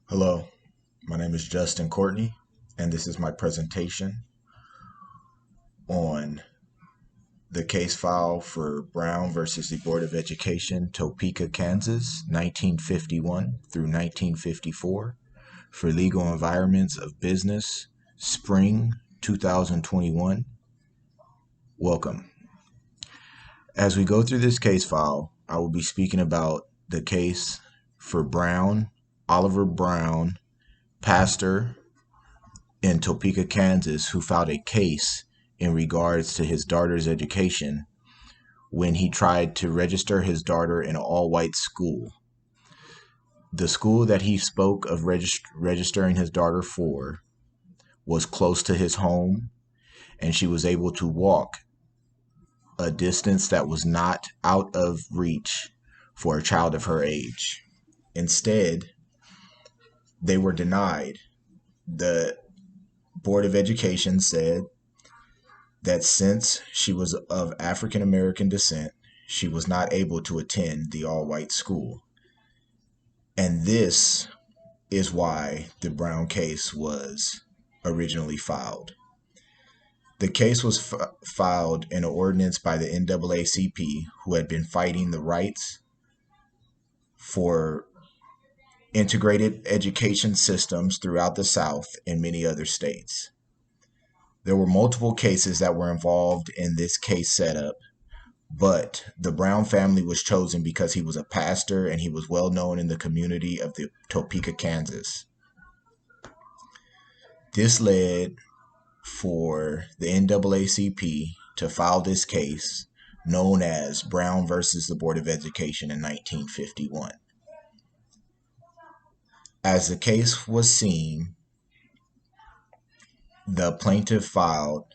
Hello, my name is Justin Courtney, and this is my presentation on the case file for Brown versus the Board of Education, Topeka, Kansas, 1951 through 1954, for legal environments of business, spring 2021. Welcome. As we go through this case file, I will be speaking about the case for Brown, Oliver Brown, pastor in Topeka, Kansas, who filed a case in regards to his daughter's education when he tried to register his daughter in an all-white school. The school that he spoke of registering his daughter for was close to his home, and she was able to walk a distance that was not out of reach for a child of her age. Instead, they were denied. The Board of Education said that since she was of African American descent, she was not able to attend the all white school. And this is why the Brown case was originally filed. The case was filed in an ordinance by the NAACP, who had been fighting the rights for integrated education systems throughout the South and many other states. There were multiple cases that were involved in this case setup, but the Brown family was chosen because he was a pastor and he was well known in the community of the Topeka, Kansas. This led for the NAACP to file this case known as Brown versus the Board of Education in 1951. As the case was seen, the plaintiff filed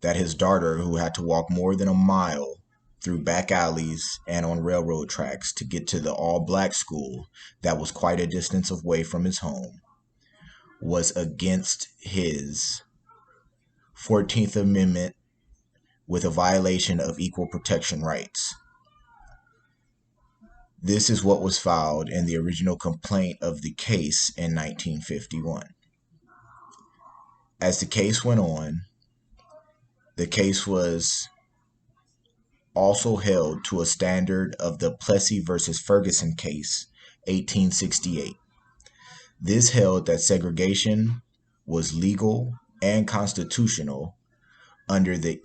that his daughter, who had to walk more than a mile through back alleys and on railroad tracks to get to the all-black school that was quite a distance away from his home, was against his 14th Amendment with a violation of equal protection rights. This is what was filed in the original complaint of the case in 1951. As the case went on, the case was also held to a standard of the Plessy versus Ferguson case, 1868. This held that segregation was legal and constitutional under the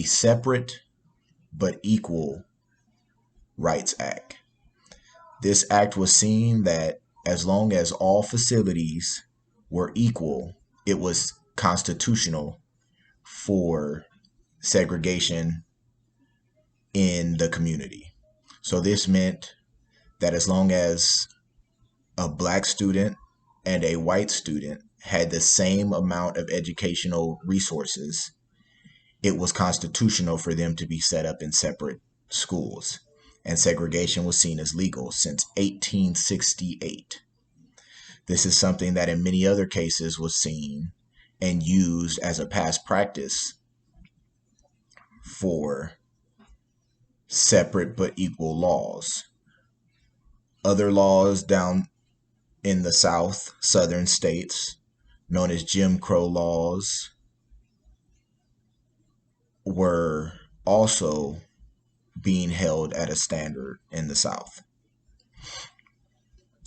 Separate but Equal Rights Act. This act was seen that as long as all facilities were equal, it was constitutional for segregation in the community. So this meant that as long as a black student and a white student had the same amount of educational resources, it was constitutional for them to be set up in separate schools. And segregation was seen as legal since 1868. This is something that in many other cases was seen and used as a past practice for separate but equal laws. Other laws down in the South, southern states, known as Jim Crow laws, were also being held at a standard in the South.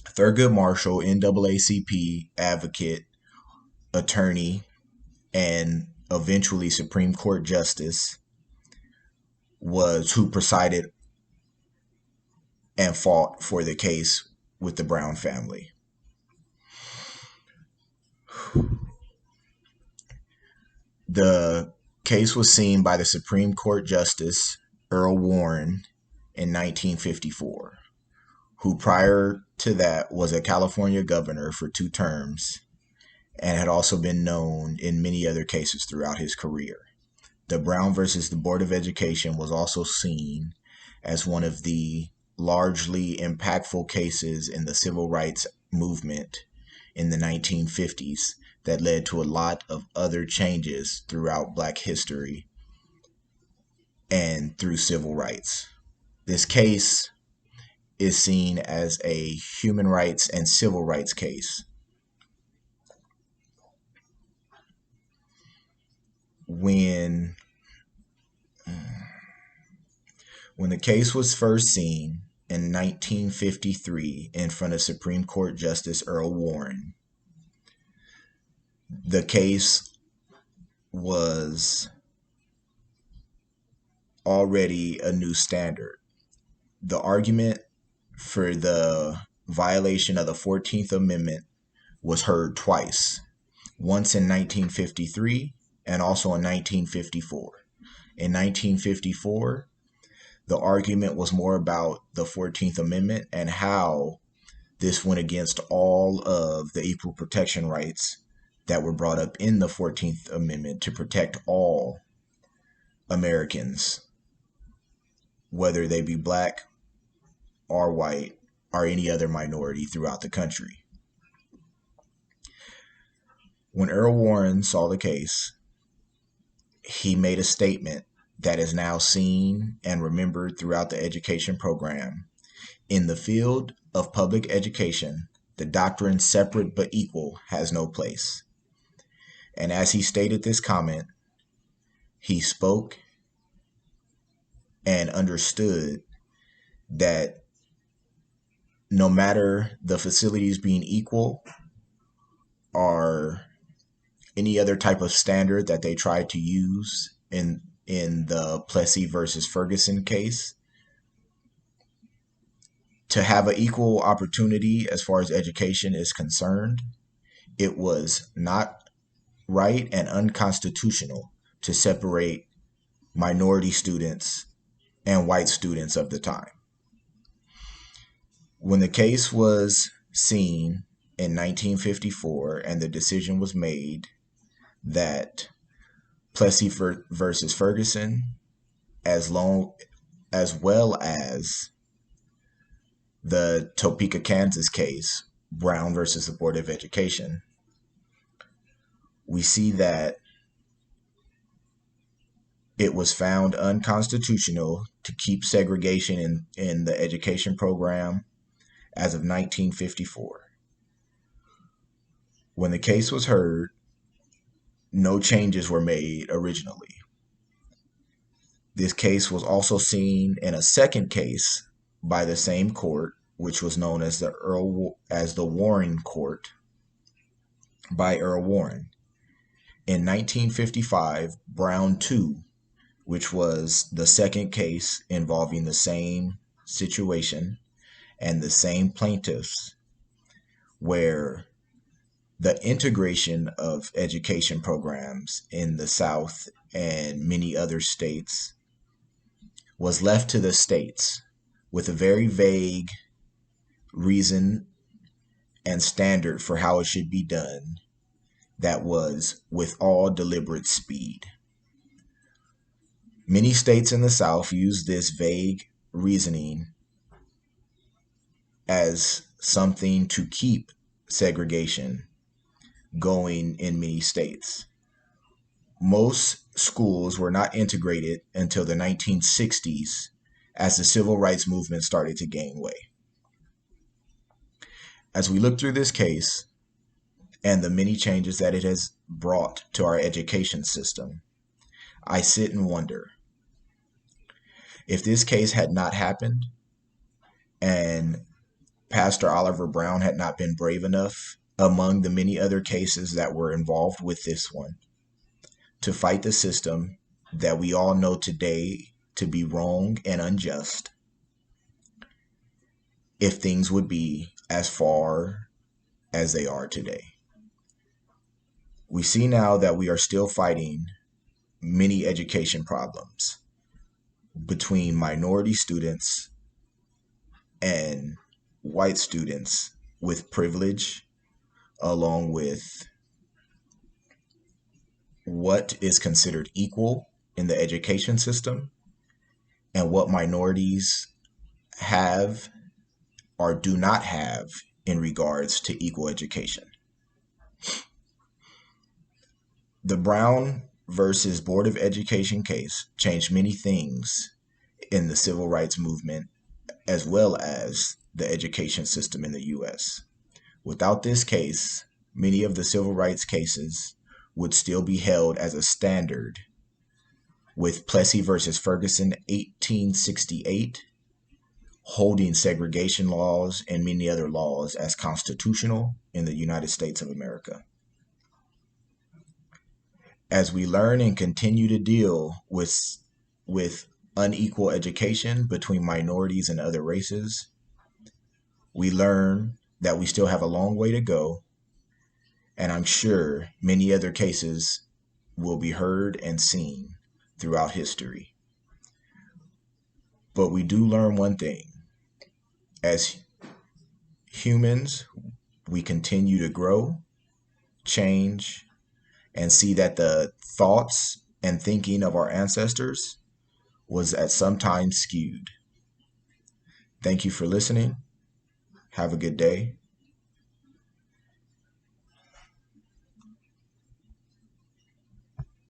Thurgood Marshall, NAACP advocate, attorney, and eventually Supreme Court justice, was who presided and fought for the case with the Brown family. The case was seen by the Supreme Court Justice Earl Warren in 1954, who prior to that was a California governor for 2 terms and had also been known in many other cases throughout his career. The Brown versus the Board of Education was also seen as one of the largely impactful cases in the civil rights movement in the 1950s that led to a lot of other changes throughout Black history and through civil rights. This case is seen as a human rights and civil rights case. When the case was first seen in 1953 in front of Supreme Court Justice Earl Warren, the case was already a new standard. The argument for the violation of the 14th Amendment was heard twice, once in 1953 and also in 1954. In 1954, the argument was more about the 14th Amendment and how this went against all of the equal protection rights that were brought up in the 14th Amendment to protect all Americans, whether they be black or white or any other minority throughout the country. When Earl Warren saw the case, he made a statement that is now seen and remembered throughout the education program. In the field of public education, the doctrine separate but equal has no place. And as he stated this comment, he spoke and understood that no matter the facilities being equal or any other type of standard that they tried to use in the Plessy versus Ferguson case, to have an equal opportunity as far as education is concerned, it was not right and unconstitutional to separate minority students and white students of the time. When the case was seen in 1954 and the decision was made that Plessy versus Ferguson, as well as the Topeka, Kansas case, Brown versus the Board of Education, we see that it was found unconstitutional to keep segregation in the education program as of 1954. When the case was heard, no changes were made originally. This case was also seen in a second case by the same court, which was known as the Warren Court, by Earl Warren. In 1955, Brown 2, which was the second case involving the same situation and the same plaintiffs, where the integration of education programs in the South and many other states was left to the states with a very vague reason and standard for how it should be done that was with all deliberate speed. Many states in the South use this vague reasoning as something to keep segregation going in many states. Most schools were not integrated until the 1960s as the civil rights movement started to gain way. As we look through this case and the many changes that it has brought to our education system, I sit and wonder, if this case had not happened and Pastor Oliver Brown had not been brave enough, among the many other cases that were involved with this one, to fight the system that we all know today to be wrong and unjust, if things would be as far as they are today. We see now that we are still fighting many education problems between minority students and white students with privilege, along with what is considered equal in the education system and what minorities have or do not have in regards to equal education. The Brown versus Board of Education case changed many things in the civil rights movement as well as the education system in the U.S. Without this case, many of the civil rights cases would still be held as a standard, with Plessy versus Ferguson 1868 holding segregation laws and many other laws as constitutional in the United States of America. As we learn and continue to deal with unequal education between minorities and other races, we learn that we still have a long way to go, and I'm sure many other cases will be heard and seen throughout history. But we do learn one thing. As humans, we continue to grow, change, and see that the thoughts and thinking of our ancestors was at some time skewed. Thank you for listening. Have a good day.